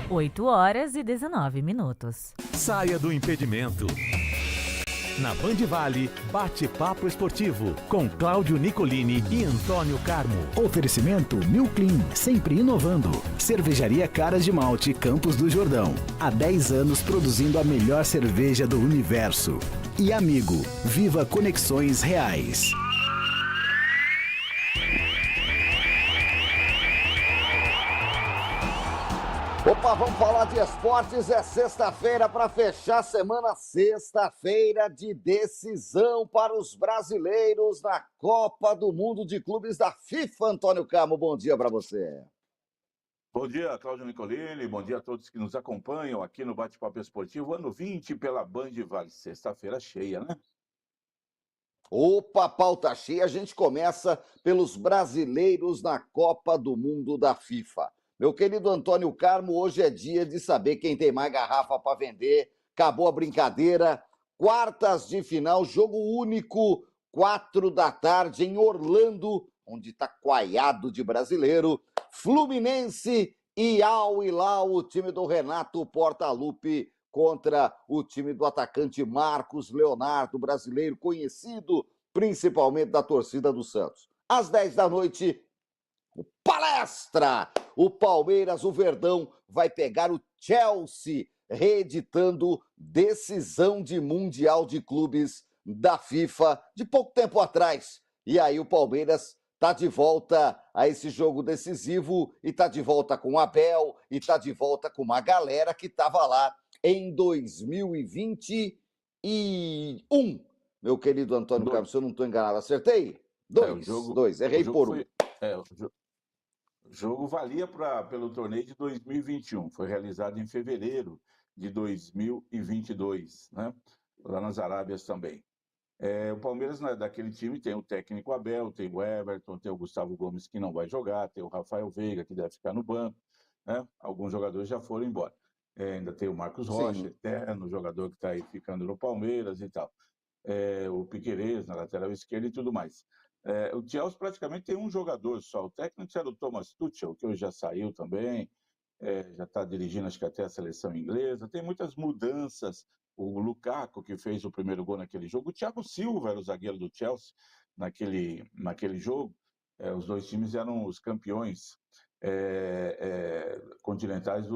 8h19. Saia do impedimento. Na Band Vale, bate-papo esportivo com Cláudio Nicolini e Antônio Carmo. Oferecimento New Clean, sempre inovando. Cervejaria Caras de Malte, Campos do Jordão. Há 10 anos produzindo a melhor cerveja do universo. E Amigo, viva conexões reais. Opa, vamos falar de esportes, é sexta-feira para fechar a semana, sexta-feira de decisão para os brasileiros na Copa do Mundo de Clubes da FIFA. Antônio Carmo, bom dia para você. Bom dia, Cláudio Nicolini, bom dia a todos que nos acompanham aqui no Bate-Papo Esportivo, ano 20 pela Band Vale, sexta-feira cheia, né? Opa, pauta cheia, a gente começa pelos brasileiros na Copa do Mundo da FIFA. Meu querido Antônio Carmo, hoje é dia de saber quem tem mais garrafa para vender. Acabou a brincadeira. Quartas de final, jogo único, 4 da tarde em Orlando, onde está coaiado de brasileiro. Fluminense e Al Hilal, o time do Renato Portaluppi contra o time do atacante Marcos Leonardo, brasileiro conhecido principalmente da torcida do Santos. Às 10 da noite, palestra! O Palmeiras, o Verdão, vai pegar o Chelsea, reeditando decisão de Mundial de Clubes da FIFA de pouco tempo atrás. E aí o Palmeiras está de volta a esse jogo decisivo e está de volta com o Abel e está de volta com uma galera que estava lá em 2021. Meu querido Antônio Carlos, se eu não estou enganado, acertei? Dois, errei por um. O jogo valia pelo torneio de 2021, foi realizado em fevereiro de 2022, né? Lá nas Arábias também. O Palmeiras, daquele time, tem o técnico Abel, tem o Everton, tem o Gustavo Gomes, que não vai jogar, tem o Rafael Veiga, que deve ficar no banco, né? Alguns jogadores já foram embora. Ainda tem o Marcos Rocha, eterno jogador que está aí ficando no Palmeiras e tal. O Piquerez na lateral esquerda e tudo mais. O Chelsea praticamente tem um jogador só. O técnico era o Thomas Tuchel, que hoje já saiu também, já está dirigindo acho que até a seleção inglesa. Tem muitas mudanças. O Lukaku, que fez o primeiro gol naquele jogo. O Thiago Silva era o zagueiro do Chelsea naquele jogo. Os dois times eram os campeões continentais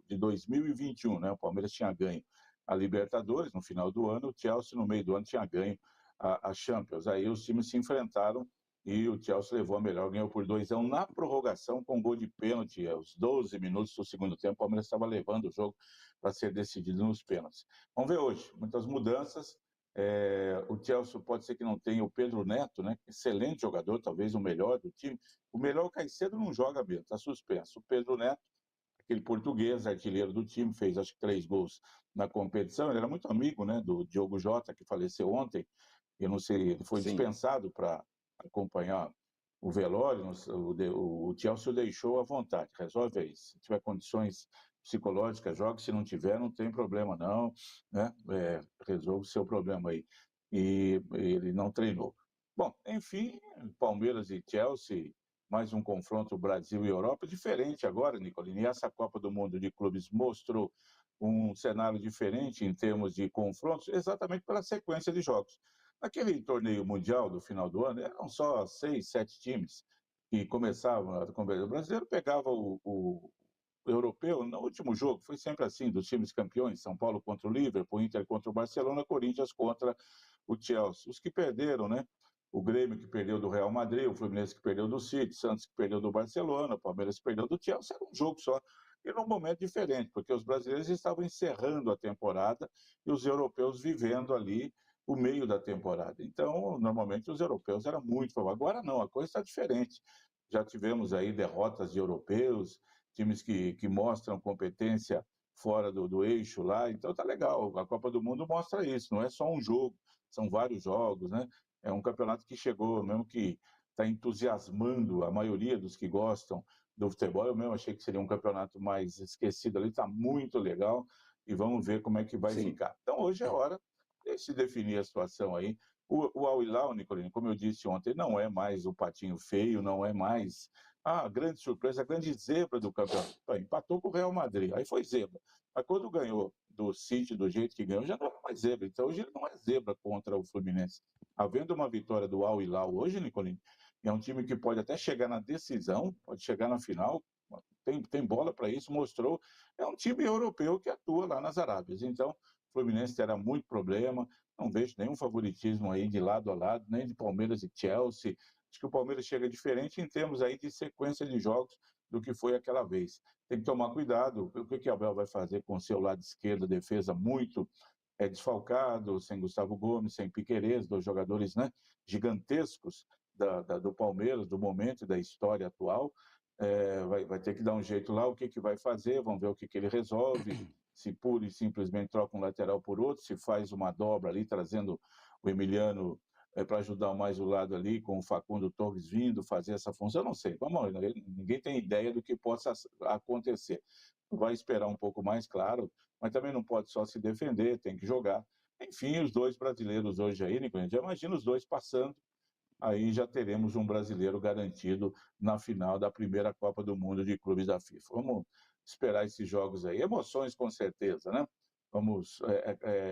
de 2021, né? O Palmeiras tinha ganho a Libertadores no final do ano, o Chelsea no meio do ano tinha ganho a Champions. Aí os times se enfrentaram e o Chelsea levou a melhor, ganhou por 2-1 na prorrogação com gol de pênalti. Aos 12 minutos do segundo tempo, o Palmeiras estava levando o jogo para ser decidido nos pênaltis. Vamos ver hoje, muitas mudanças. O Chelsea pode ser que não tenha o Pedro Neto, né? Excelente jogador, talvez o melhor do time. O melhor, o Caicedo não joga mesmo, está suspenso. O Pedro Neto, aquele português, artilheiro do time, fez acho que 3 gols na competição. Ele era muito amigo, né, do Diogo Jota, que faleceu ontem. Eu não sei, ele foi dispensado para acompanhar o velório. O Chelsea o deixou à vontade, resolve aí. Se tiver condições psicológicas, joga. Se não tiver, não tem problema não, né? Resolve o seu problema aí. E ele não treinou. Bom, enfim, Palmeiras e Chelsea, mais um confronto Brasil e Europa, diferente agora, Nicolini. E essa Copa do Mundo de Clubes mostrou um cenário diferente em termos de confrontos, exatamente pela sequência de jogos. Naquele torneio mundial do final do ano, eram só 6, 7 times que começavam a competição. O brasileiro pegava o europeu no último jogo, foi sempre assim, dos times campeões, São Paulo contra o Liverpool, Inter contra o Barcelona, Corinthians contra o Chelsea. Os que perderam, né? O Grêmio que perdeu do Real Madrid, o Fluminense que perdeu do City, Santos que perdeu do Barcelona, o Palmeiras que perdeu do Chelsea, era um jogo só. E num momento diferente, porque os brasileiros estavam encerrando a temporada e os europeus vivendo ali o meio da temporada. Então, normalmente, os europeus eram muito favoráveis. Agora não, a coisa está diferente. Já tivemos aí derrotas de europeus, times que mostram competência fora do eixo lá, então tá legal. A Copa do Mundo mostra isso, não é só um jogo, são vários jogos, né? É um campeonato que chegou, mesmo que está entusiasmando a maioria dos que gostam do futebol. Eu mesmo achei que seria um campeonato mais esquecido ali, está muito legal e vamos ver como é que vai ficar. Então hoje é hora de se definir a situação aí. O Al Hilal, Nicolino, como eu disse ontem, não é mais o patinho feio, não é mais a grande surpresa, a grande zebra do campeonato. Empatou com o Real Madrid, aí foi zebra. Mas quando ganhou do City do jeito que ganhou, já não é mais zebra. Então hoje ele não é zebra contra o Fluminense. Havendo uma vitória do Al Hilal hoje, Nicolino, é um time que pode até chegar na decisão, pode chegar na final, tem bola para isso, mostrou. É um time europeu que atua lá nas Arábias. Então, o Fluminense terá muito problema. Não vejo nenhum favoritismo aí de lado a lado, nem de Palmeiras e Chelsea. Acho que o Palmeiras chega diferente em termos aí de sequência de jogos do que foi aquela vez. Tem que tomar cuidado. O que o Abel vai fazer com o seu lado esquerdo, defesa muito desfalcado, sem Gustavo Gomes, sem Piquerez, dois jogadores, né, gigantescos do Palmeiras, do momento e da história atual. Vai ter que dar um jeito lá, o que vai fazer, vamos ver o que ele resolve, se pura e simplesmente troca um lateral por outro, se faz uma dobra ali, trazendo o Emiliano para ajudar mais o lado ali, com o Facundo Torres vindo fazer essa função, eu não sei, vamos, ninguém tem ideia do que possa acontecer. Vai esperar um pouco mais, claro, mas também não pode só se defender, tem que jogar. Enfim, os dois brasileiros hoje aí, Nicolino, já imagina os dois passando, aí já teremos um brasileiro garantido na final da primeira Copa do Mundo de Clubes da FIFA. Vamos esperar esses jogos aí. Emoções, com certeza, né?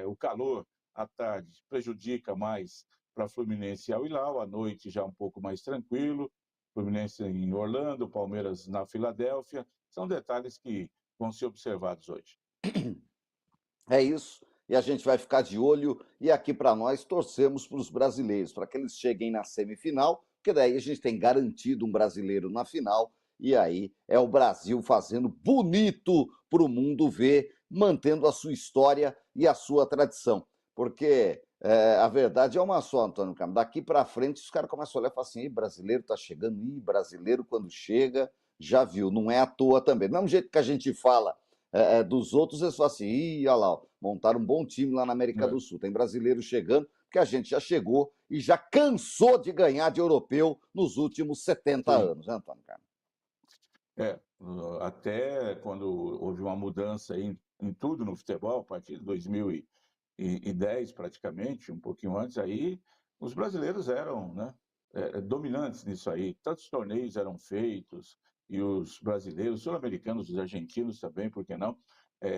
O calor à tarde prejudica mais para Fluminense e Al Hilal, à noite já um pouco mais tranquilo. Fluminense em Orlando, Palmeiras na Filadélfia. São detalhes que vão ser observados hoje. É isso. E a gente vai ficar de olho. E aqui para nós torcemos para os brasileiros, para que eles cheguem na semifinal, porque daí a gente tem garantido um brasileiro na final. E aí é o Brasil fazendo bonito para o mundo ver, mantendo a sua história e a sua tradição. Porque a verdade é uma só, Antônio Carlos. Daqui para frente, os caras começam a olhar e falar assim: Ih, brasileiro está chegando, Ih, brasileiro quando chega, já viu, não é à toa também. Do mesmo jeito que a gente fala dos outros, eles falam assim: Ih, olha lá, ó, montaram um bom time lá na América do Sul. Tem brasileiro chegando, porque a gente já chegou e já cansou de ganhar de europeu nos últimos 70 Sim. anos, né, Antônio Carlos? Até quando houve uma mudança em tudo no futebol, a partir de 2010 praticamente, um pouquinho antes, aí os brasileiros eram, né, dominantes nisso aí. Tantos torneios eram feitos, e os brasileiros, sul-americanos, os argentinos também, por que não,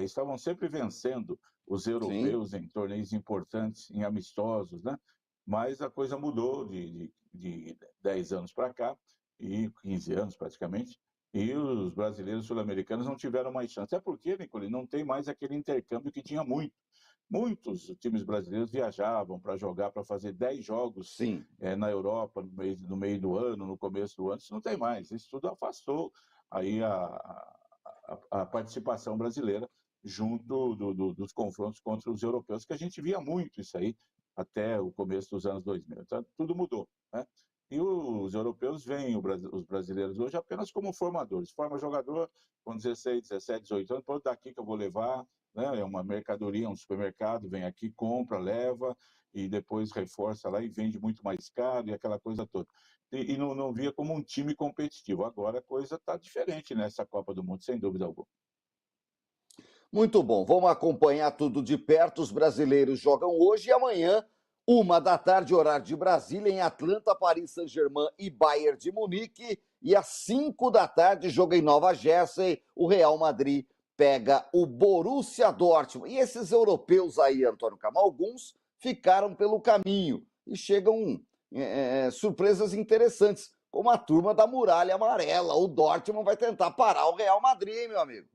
estavam sempre vencendo os europeus em torneios importantes, em amistosos, né? Mas a coisa mudou de 10 anos para cá, e 15 anos praticamente, e os brasileiros sul-americanos não tiveram mais chance. É porque, Nicole, não tem mais aquele intercâmbio que tinha muito. Muitos times brasileiros viajavam para jogar, para fazer 10 jogos na Europa no meio do ano, no começo do ano. Isso não tem mais. Isso tudo afastou aí a participação brasileira junto dos confrontos contra os europeus, que a gente via muito isso aí até o começo dos anos 2000. Então, tudo mudou, né? E os europeus veem os brasileiros hoje apenas como formadores. Forma jogador com 16, 17, 18 anos, pô, daqui que eu vou levar, né? É uma mercadoria, um supermercado, vem aqui, compra, leva, e depois reforça lá e vende muito mais caro, e aquela coisa toda. E não via como um time competitivo. Agora a coisa está diferente nessa Copa do Mundo, sem dúvida alguma. Muito bom, vamos acompanhar tudo de perto. Os brasileiros jogam hoje e amanhã, 13h, horário de Brasília, em Atlanta, Paris Saint-Germain e Bayern de Munique. E às 5h, jogo em Nova Jersey, o Real Madrid pega o Borussia Dortmund. E esses europeus aí, Antônio Camargo, alguns ficaram pelo caminho e chegam surpresas interessantes, como a turma da Muralha Amarela. O Dortmund vai tentar parar o Real Madrid, hein, meu amigo?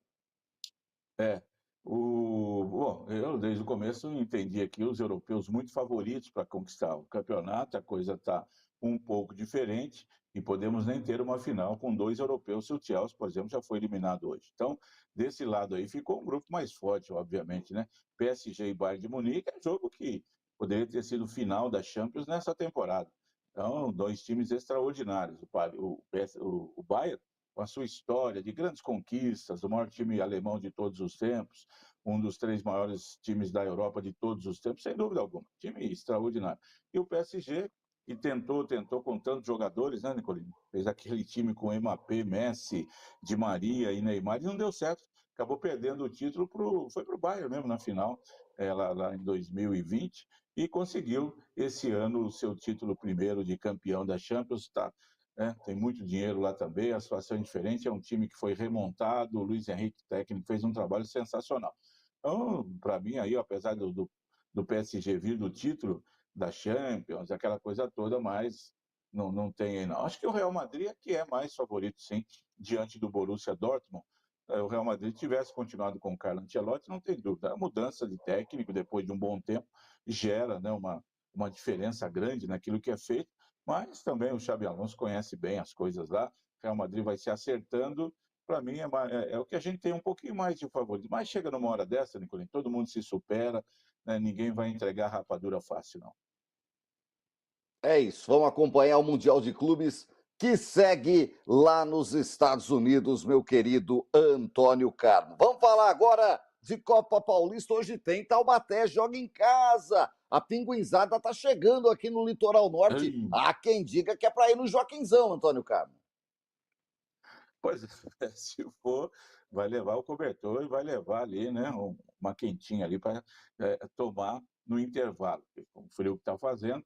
Bom, eu desde o começo entendi aqui os europeus muito favoritos para conquistar o campeonato. A coisa está um pouco diferente e podemos nem ter uma final com 2 europeus se o Chelsea, por exemplo, já foi eliminado hoje. Então, desse lado aí ficou um grupo mais forte, obviamente, né? PSG e Bayern de Munique é jogo que poderia ter sido final da Champions nessa temporada. Então, 2 times extraordinários. O Bayern, com a sua história de grandes conquistas, o maior time alemão de todos os tempos, um dos 3 maiores times da Europa de todos os tempos, sem dúvida alguma. Time extraordinário. E o PSG, que tentou com tantos jogadores, né, Nicolino? Fez aquele time com Mbappé, Messi, Di Maria e Neymar, e não deu certo. acabou perdendo o título, foi para o Bayern mesmo na final, lá em 2020, e conseguiu esse ano o seu título primeiro de campeão da Champions. Tá, né? Tem muito dinheiro lá também, a situação é diferente, é um time que foi remontado, o Luiz Henrique, técnico, fez um trabalho sensacional. Então, para mim, aí, apesar do PSG vir do título da Champions, aquela coisa toda, mas não tem aí, não. Acho que o Real Madrid é que é mais favorito, sim, diante do Borussia Dortmund. O Real Madrid tivesse continuado com o Carlo Ancelotti, não tem dúvida. A mudança de técnico, depois de um bom tempo, gera, né, uma diferença grande naquilo que é feito, mas também o Xabi Alonso conhece bem as coisas lá. O Real Madrid vai se acertando. Para mim, é o que a gente tem um pouquinho mais de favorito. Mas chega numa hora dessa, Nicolino, todo mundo se supera, né, ninguém vai entregar rapadura fácil, não. É isso, vamos acompanhar o Mundial de Clubes que segue lá nos Estados Unidos, meu querido Antônio Carmo. Vamos falar agora de Copa Paulista. Hoje tem Taubaté, joga em casa. A Pinguinzada tá chegando aqui no Litoral Norte. Há quem diga que é para ir no Joaquinzão, Antônio Carmo. Pois é, se for, vai levar o cobertor e vai levar ali, né, uma quentinha ali para tomar no intervalo, com o frio que está fazendo.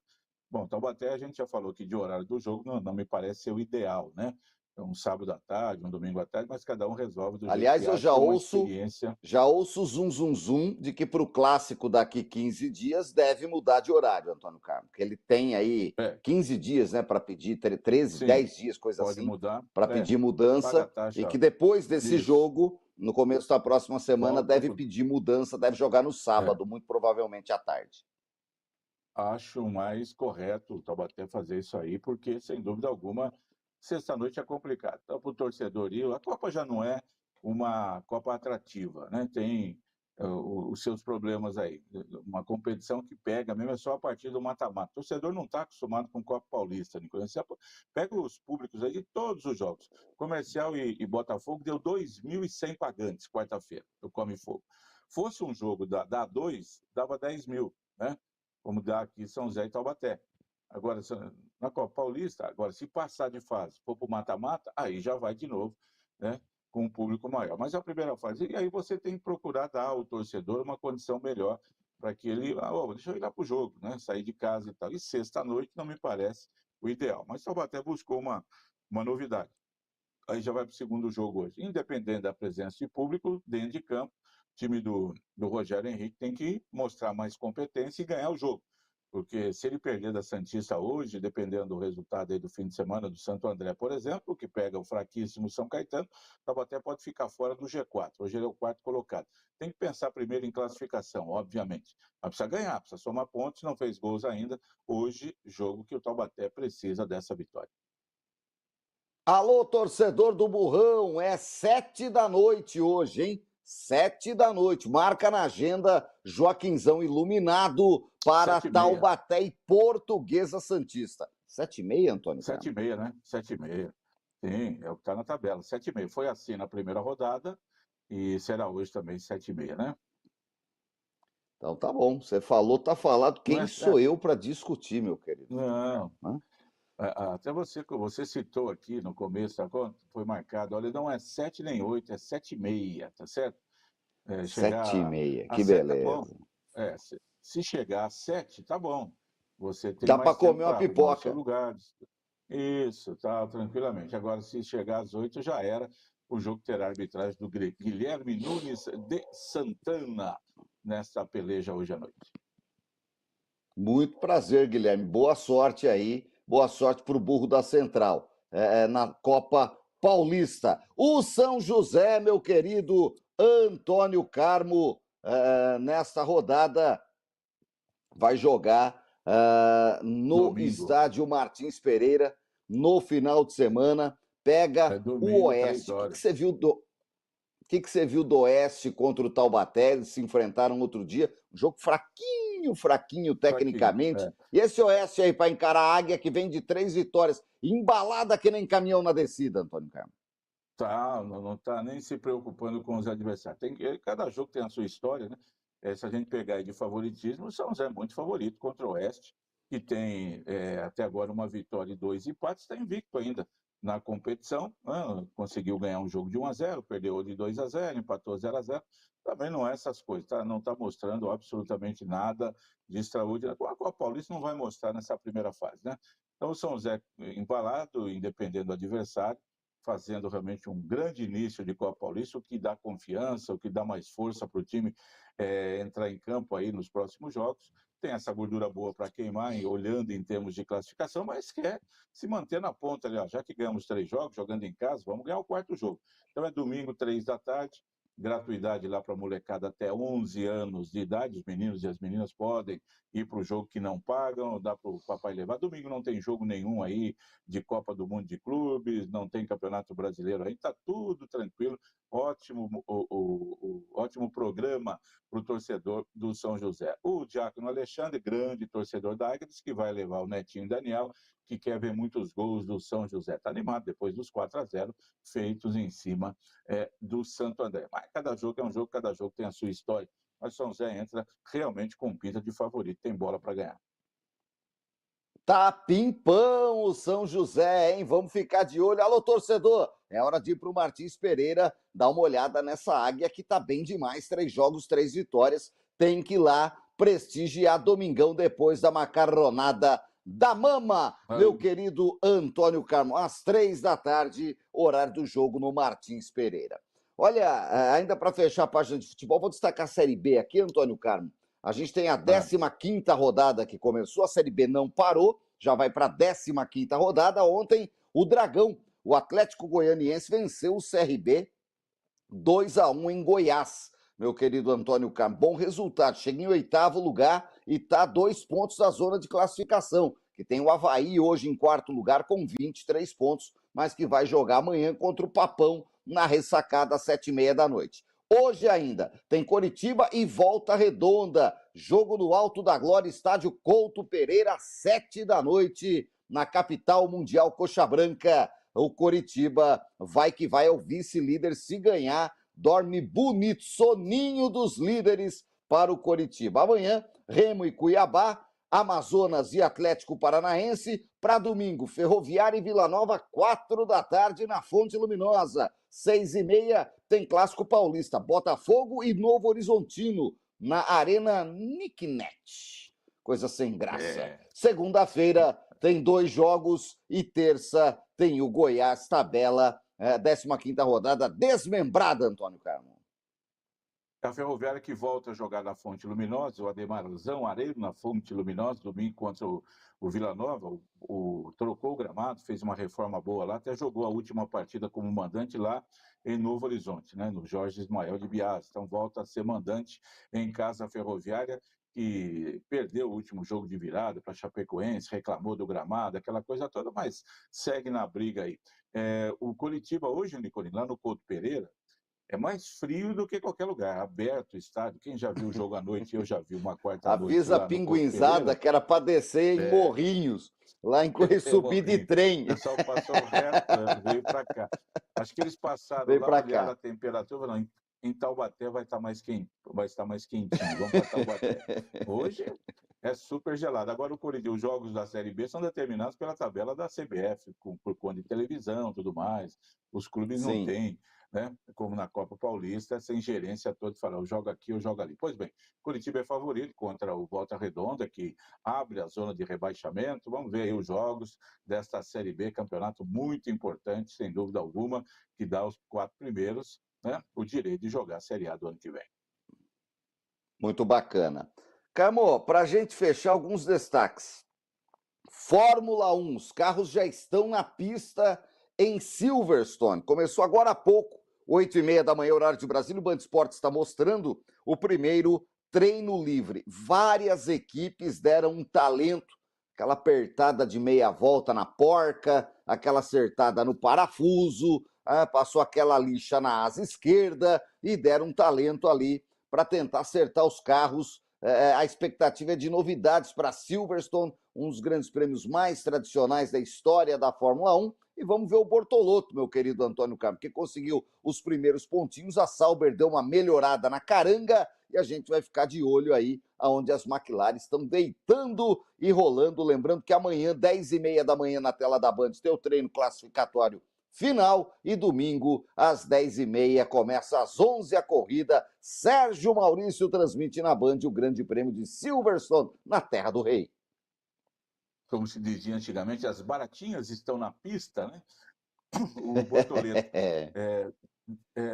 Bom, Taubaté, a gente já falou aqui de horário do jogo, não me parece ser o ideal, né? É um sábado à tarde, um domingo à tarde, mas cada um resolve do jeito Aliás, que eu acha, é uma experiência. já ouço zum de que para o clássico daqui 15 dias deve mudar de horário, Antônio Carmo, porque ele tem aí 15 dias, né, para pedir, 13, Sim, 10 dias, coisa pode assim, mudar, para pedir paga a mudança, e taxa. que depois desse Isso. jogo, no começo da próxima semana, Volta deve pedir mudança, deve jogar no sábado, muito provavelmente à tarde. Acho mais correto o Taubaté fazer isso aí, porque, sem dúvida alguma, sexta-noite é complicado. Então, para o torcedor ir, a Copa já não é uma Copa atrativa, né? Tem os seus problemas aí. Uma competição que pega mesmo é só a partir do mata-mata. O torcedor não está acostumado com Copa Paulista, Nicolas. Você pega os públicos aí de todos os jogos. Comercial e Botafogo deu 2.100 pagantes quarta-feira, do Come Fogo. Fosse um jogo da A2, dava 10 mil, né? Como dá aqui São José e Taubaté. Agora, na Copa Paulista, agora, se passar de fase, for para o mata-mata, aí já vai de novo, né, com um público maior. Mas é a primeira fase, e aí você tem que procurar dar ao torcedor uma condição melhor para que ele, deixa eu ir lá para o jogo, né, sair de casa e tal. E sexta-noite não me parece o ideal. Mas Taubaté buscou uma novidade. Aí já vai para o segundo jogo hoje. Independente da presença de público, dentro de campo, o time do Rogério Henrique tem que mostrar mais competência e ganhar o jogo. Porque se ele perder da Santista hoje, dependendo do resultado aí do fim de semana do Santo André, por exemplo, que pega o fraquíssimo São Caetano, o Taubaté pode ficar fora do G4. Hoje ele é o quarto colocado. Tem que pensar primeiro em classificação, obviamente. Mas precisa ganhar, precisa somar pontos, não fez gols ainda. Hoje, jogo que o Taubaté precisa dessa vitória. Alô, torcedor do Burrão, é 7 da noite hoje, hein? 7 da noite, marca na agenda Joaquinzão iluminado para Taubaté e Portuguesa Santista. 7h30, Antônio? 7h30, né? 7h30. Sim, é o que está na tabela. 7h30. Foi assim na primeira rodada e será hoje também 7h30, né? Então tá bom, você falou, tá falado. Quem sou eu para discutir, meu querido? Não. Até você citou aqui no começo, foi marcado, olha, não é 7 nem 8, é 7h30, tá certo? 7h30, que 7 beleza. tá bom. Se chegar às 7, tá bom. Você tem dá mais para comer uma pipoca. O seu lugar. Isso, tá, tranquilamente. Agora, se chegar às 8, já era. O jogo terá arbitragem do Guilherme Nunes de Santana nesta peleja hoje à noite. Muito prazer, Guilherme. Boa sorte aí. Boa sorte para o burro da Central, na Copa Paulista. O São José, meu querido Antônio Carmo, nesta rodada vai jogar no Estádio Martins Pereira no final de semana. Pega o Oeste. O que você viu que você viu do Oeste contra o Taubaté? Eles se enfrentaram outro dia. Um jogo fraquinho tecnicamente. E esse Oeste aí para encarar a Águia, que vem de 3 vitórias, embalada que nem caminhão na descida, Antônio Carmo. Não está nem se preocupando com os adversários. Cada jogo tem a sua história, né? Se a gente pegar aí de favoritismo, o São José é muito favorito contra o Oeste, que tem até agora uma vitória e 2 empates, está invicto ainda na competição, né? Conseguiu ganhar um jogo de 1-0, perdeu de 2-0, empatou 0-0. Também não é essas coisas, tá? Não está mostrando absolutamente nada de extraordinário. A Copa Paulista não vai mostrar nessa primeira fase, né? Então o São José embalado, independente do adversário, fazendo realmente um grande início de Copa Paulista, o que dá confiança, o que dá mais força para o time entrar em campo aí nos próximos jogos. Tem essa gordura boa para queimar, olhando em termos de classificação, mas quer se manter na ponta ali, ó. Já que ganhamos 3 jogos, jogando em casa, vamos ganhar o 4º jogo. Então é domingo, 3 da tarde, gratuidade lá para a molecada até 11 anos de idade, os meninos e as meninas podem ir para o jogo que não pagam, dá para o papai levar. Domingo não tem jogo nenhum aí de Copa do Mundo de Clubes, não tem Campeonato Brasileiro aí, está tudo tranquilo, ótimo, ótimo programa para o torcedor do São José. O Diácono Alexandre, grande torcedor da Águia, disse que vai levar o netinho Daniel, que quer ver muitos gols do São José. Está animado depois dos 4-0 feitos em cima do Santo André. Mas cada jogo é um jogo, cada jogo tem a sua história. Mas o São José entra realmente com pinta de favorito, tem bola para ganhar. Tá pimpão o São José, hein? Vamos ficar de olho. Alô, torcedor! É hora de ir pro Martins Pereira dar uma olhada nessa águia que tá bem demais. 3 jogos, 3 vitórias. Tem que ir lá prestigiar domingão depois da macarronada da mama, meu querido Antônio Carmo. Às 3 da tarde, horário do jogo no Martins Pereira. Olha, ainda para fechar a página de futebol, vou destacar a Série B aqui, Antônio Carmo. A gente tem a 15ª rodada que começou, a Série B não parou, já vai para a 15ª rodada. Ontem, o Dragão, o Atlético Goianiense, venceu o CRB 2-1 em Goiás. Meu querido Antônio Carmo, bom resultado, chega em 8º lugar e está a 2 pontos da zona de classificação, que tem o Avaí hoje em 4º lugar com 23 pontos, mas que vai jogar amanhã contra o Papão na ressacada às 7h30 da noite. Hoje ainda tem Coritiba e Volta Redonda. Jogo no Alto da Glória, estádio Couto Pereira, às 7 da noite, na capital mundial Coxa Branca. O Coritiba vai que vai, é o vice-líder. Se ganhar, dorme bonito, soninho dos líderes para o Coritiba. Amanhã, Remo e Cuiabá, Amazonas e Atlético Paranaense. Para domingo, Ferroviária e Vila Nova, 4 da tarde, na Fonte Luminosa. 6h30 tem Clássico Paulista, Botafogo e Novo Horizontino, na Arena Nicknet. Coisa sem graça. Segunda-feira tem 2 jogos e terça tem o Goiás, tabela, 15ª rodada desmembrada, Antônio Carmo. A Ferroviária que volta a jogar na Fonte Luminosa, o Ademarzão Areiro na Fonte Luminosa, domingo contra o Vila Nova, trocou o gramado, fez uma reforma boa lá, até jogou a última partida como mandante lá em Novo Horizonte, né, no Jorge Ismael de Bias. Então volta a ser mandante em casa. A Ferroviária, que perdeu o último jogo de virada para Chapecoense, reclamou do gramado, aquela coisa toda, mas segue na briga aí. O Coritiba hoje, Nicolino, lá no Couto Pereira, é mais frio do que qualquer lugar, aberto o estádio. Quem já viu o jogo à noite, eu já vi uma quarta-noite. Avisa a pinguinzada que era para descer em Morrinhos, lá em subir de trem. O pessoal passou reto, veio para cá. Acho que eles passaram veio lá, olharam a temperatura, não, em Taubaté vai estar mais quente, vai estar mais quentinho, vamos para Taubaté. Hoje é super gelado. Agora os jogos da Série B são determinados pela tabela da CBF, por conta de televisão e tudo mais. Os clubes não têm, né? Como na Copa Paulista, essa ingerência toda, falar, eu jogo aqui, eu jogo ali. Pois bem, Coritiba é favorito contra o Volta Redonda, que abre a zona de rebaixamento. Vamos ver aí os jogos desta Série B, campeonato muito importante, sem dúvida alguma, que dá aos 4 primeiros, né, o direito de jogar a Série A do ano que vem. Muito bacana. Carmo, para a gente fechar, alguns destaques. Fórmula 1, os carros já estão na pista em Silverstone. Começou agora há pouco, 8h30 da manhã, horário de Brasília. O Band Esportes está mostrando o primeiro treino livre. Várias equipes deram um talento, aquela apertada de meia volta na porca, aquela acertada no parafuso, passou aquela lixa na asa esquerda e deram um talento ali para tentar acertar os carros. A expectativa é de novidades para Silverstone, um dos grandes prêmios mais tradicionais da história da Fórmula 1. E vamos ver o Bortolotto, meu querido Antônio Carmo, que conseguiu os primeiros pontinhos. A Sauber deu uma melhorada na caranga e a gente vai ficar de olho aí aonde as McLaren estão deitando e rolando. Lembrando que amanhã, 10h30 da manhã, na tela da Band, tem o treino classificatório final e domingo, às 10h30, começa às 11h a corrida. Sérgio Maurício transmite na Band o Grande Prêmio de Silverstone, na Terra do Rei. Como se dizia antigamente, as baratinhas estão na pista, né? O Bortoleto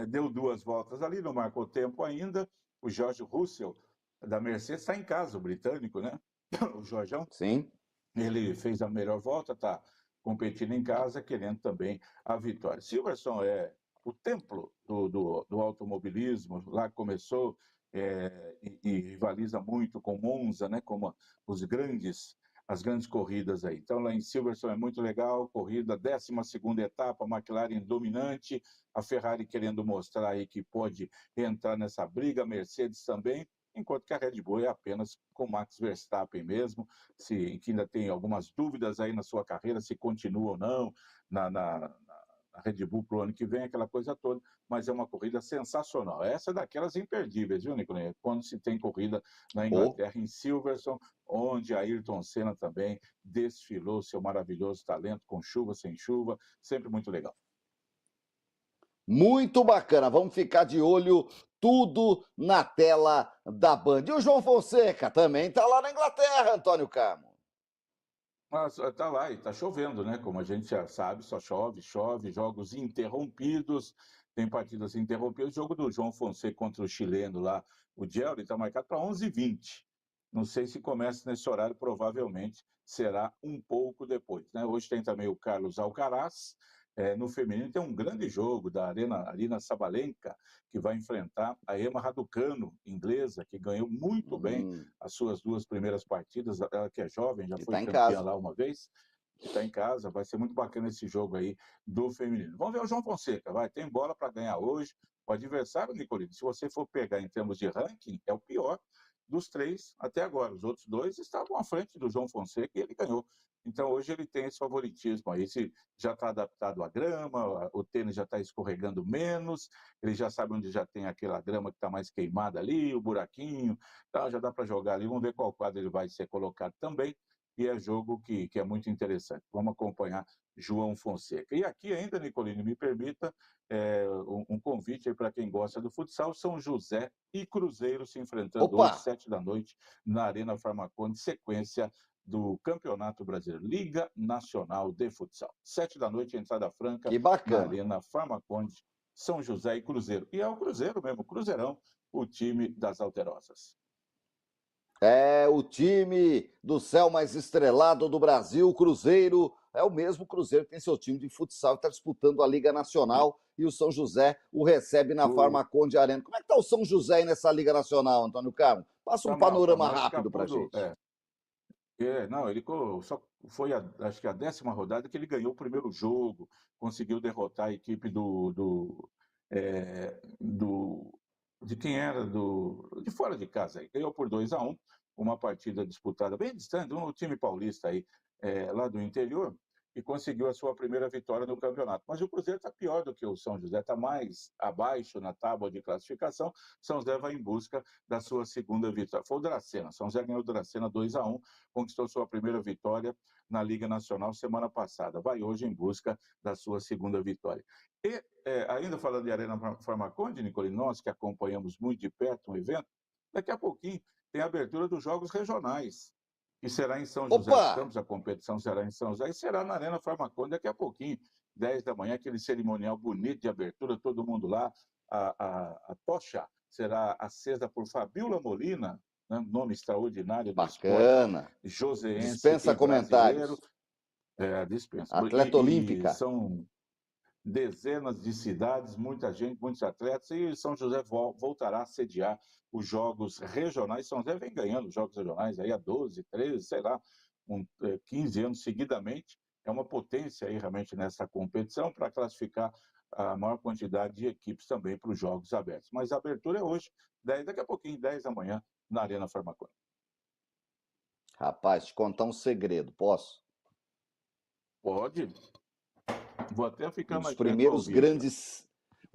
deu 2 voltas ali, não marcou tempo ainda. O George Russell, da Mercedes, está em casa, o britânico, né? O Jorjão. Sim. Ele fez a melhor volta, está competindo em casa, querendo também a vitória. Silverstone é o templo do automobilismo, lá começou e rivaliza muito com Monza, né? Como as grandes corridas aí. Então, lá em Silverstone é muito legal, corrida, 12ª etapa, McLaren dominante, a Ferrari querendo mostrar aí que pode entrar nessa briga, a Mercedes também, enquanto que a Red Bull é apenas com Max Verstappen mesmo, que ainda tem algumas dúvidas aí na sua carreira, se continua ou não na Red Bull para o ano que vem, aquela coisa toda, mas é uma corrida sensacional. Essa é daquelas imperdíveis, viu, Nicolinha? Quando se tem corrida na Inglaterra, em Silverstone, onde Ayrton Senna também desfilou seu maravilhoso talento, com chuva, sem chuva, sempre muito legal. Muito bacana, vamos ficar de olho, tudo na tela da Band. E o João Fonseca também está lá na Inglaterra, Antônio Carmo. Mas está lá e está chovendo, né? Como a gente já sabe, só chove, jogos interrompidos, tem partidas interrompidas. O jogo do João Fonseca contra o chileno lá, o Gelli, está marcado para 11h20. Não sei se começa nesse horário, provavelmente será um pouco depois, né? Hoje tem também o Carlos Alcaraz. No feminino tem um grande jogo da Aryna Sabalenka, que vai enfrentar a Emma Raducanu, inglesa, que ganhou muito bem as suas 2 primeiras partidas. Ela que é jovem, já foi campeã lá uma vez, está em casa. Vai ser muito bacana esse jogo aí do feminino. Vamos ver o João Fonseca, tem bola para ganhar hoje. O adversário, Nicolino, se você for pegar em termos de ranking, é o pior dos 3 até agora. Os outros 2 estavam à frente do João Fonseca e ele ganhou. Então, hoje ele tem esse favoritismo aí, se já está adaptado à grama, o tênis já está escorregando menos, ele já sabe onde já tem aquela grama que está mais queimada ali, o buraquinho, então já dá para jogar ali, vamos ver qual quadro ele vai ser colocado também, e é jogo que é muito interessante. Vamos acompanhar João Fonseca. E aqui ainda, Nicolini, me permita um convite para quem gosta do futsal, São José e Cruzeiro se enfrentando hoje, 19h, na Arena Farmaconde, sequência do Campeonato Brasileiro, Liga Nacional de Futsal. 19h, entrada franca, na Arena Farmaconde, São José e Cruzeiro. E é o Cruzeiro mesmo, o Cruzeirão, o time das Alterosas. É o time do céu mais estrelado do Brasil, o Cruzeiro. É o mesmo Cruzeiro que tem seu time de futsal, está disputando a Liga Nacional, e o São José o recebe na Farmaconde Arena. Como é que está o São José aí nessa Liga Nacional, Antônio Carmo? Passa um panorama rápido para a gente. Não, ele só foi, acho que a 10ª rodada que ele ganhou o primeiro jogo, conseguiu derrotar a equipe de quem era de fora de casa. Aí. Ganhou por 2-1, uma partida disputada bem distante, um time paulista aí, lá do interior, e conseguiu a sua primeira vitória no campeonato. Mas o Cruzeiro está pior do que o São José, está mais abaixo na tábua de classificação. São José vai em busca da sua segunda vitória. Foi o Dracena. São José ganhou o Dracena 2-1, conquistou sua primeira vitória na Liga Nacional semana passada. Vai hoje em busca da sua segunda vitória. E, ainda falando de Arena Farmaconde, Nicolino, nós que acompanhamos muito de perto o evento, daqui a pouquinho tem a abertura dos Jogos Regionais, que será em São José dos Campos, a competição será em São José, e será na Arena Farmaconde daqui a pouquinho, 10h, aquele cerimonial bonito de abertura, todo mundo lá, a tocha será acesa por Fabiola Molina, né, nome extraordinário do esporte, joseense dispensa comentários. Dispensa. Atleta olímpica. São dezenas de cidades, muita gente, muitos atletas, e São José voltará a sediar os Jogos Regionais. São José vem ganhando os Jogos Regionais aí há 12, 13, sei lá, 15 anos seguidamente. É uma potência aí realmente nessa competição para classificar a maior quantidade de equipes também para os Jogos Abertos. Mas a abertura é hoje, daqui a pouquinho, 10h, na Arena Farmaconde. Rapaz, te contar um segredo, posso? Pode. Vou até ficar mais primeiros grandes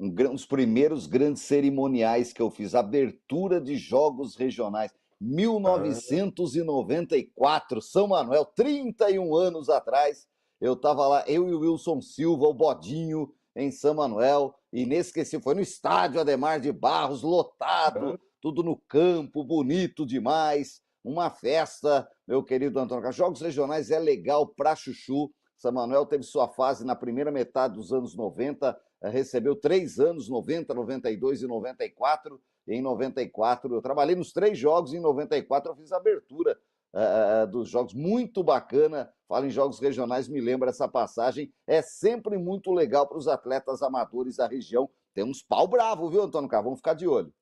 um dos primeiros grandes cerimoniais que eu fiz, abertura de jogos regionais. 1994, São Manuel, 31 anos atrás, eu estava lá, eu e o Wilson Silva, o Bodinho, em São Manuel, inesquecível, foi no estádio Ademar de Barros, lotado, tudo no campo, bonito demais, uma festa, meu querido Antônio Carlos. Jogos regionais é legal pra chuchu. São Manuel teve sua fase na primeira metade dos anos 90, recebeu 3 anos, 90, 92 e 94. Em 94, eu trabalhei nos 3 jogos, em 94 eu fiz a abertura dos jogos, muito bacana. Fala em jogos regionais, me lembra essa passagem, é sempre muito legal para os atletas amadores da região. Temos pau bravo, viu, Antônio Carlos? Vamos ficar de olho.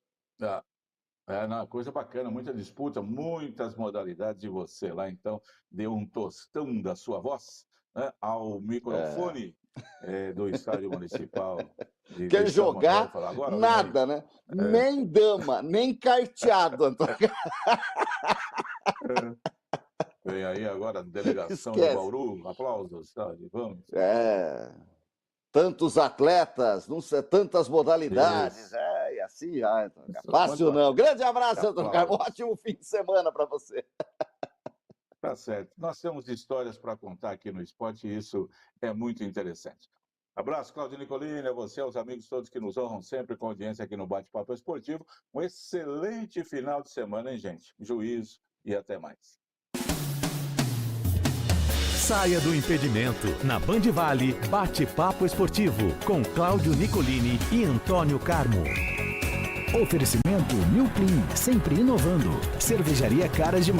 Uma coisa bacana, muita disputa, muitas modalidades, e você lá, então, deu um tostão da sua voz, né, ao microfone do Estádio Municipal. Quer jogar? Agora, nada, né? Nem dama, nem carteado, Antônio. Vem aí agora a delegação de Bauru, aplausos, tá? Vamos. Tantos atletas, não sei, tantas modalidades, e assim, fácil não. Grande abraço, Antônio Carlos, ótimo fim de semana para você. Tá certo. Nós temos histórias para contar aqui no esporte e isso é muito interessante. Abraço, Cláudio Nicolini, a você, aos amigos todos que nos honram sempre com audiência aqui no Bate-Papo Esportivo. Um excelente final de semana, hein, gente? Juízo e até mais. Saia do impedimento. Na Band Vale, Bate-Papo Esportivo, com Cláudio Nicolini e Antônio Carmo. Oferecimento New Clean, sempre inovando. Cervejaria Caras de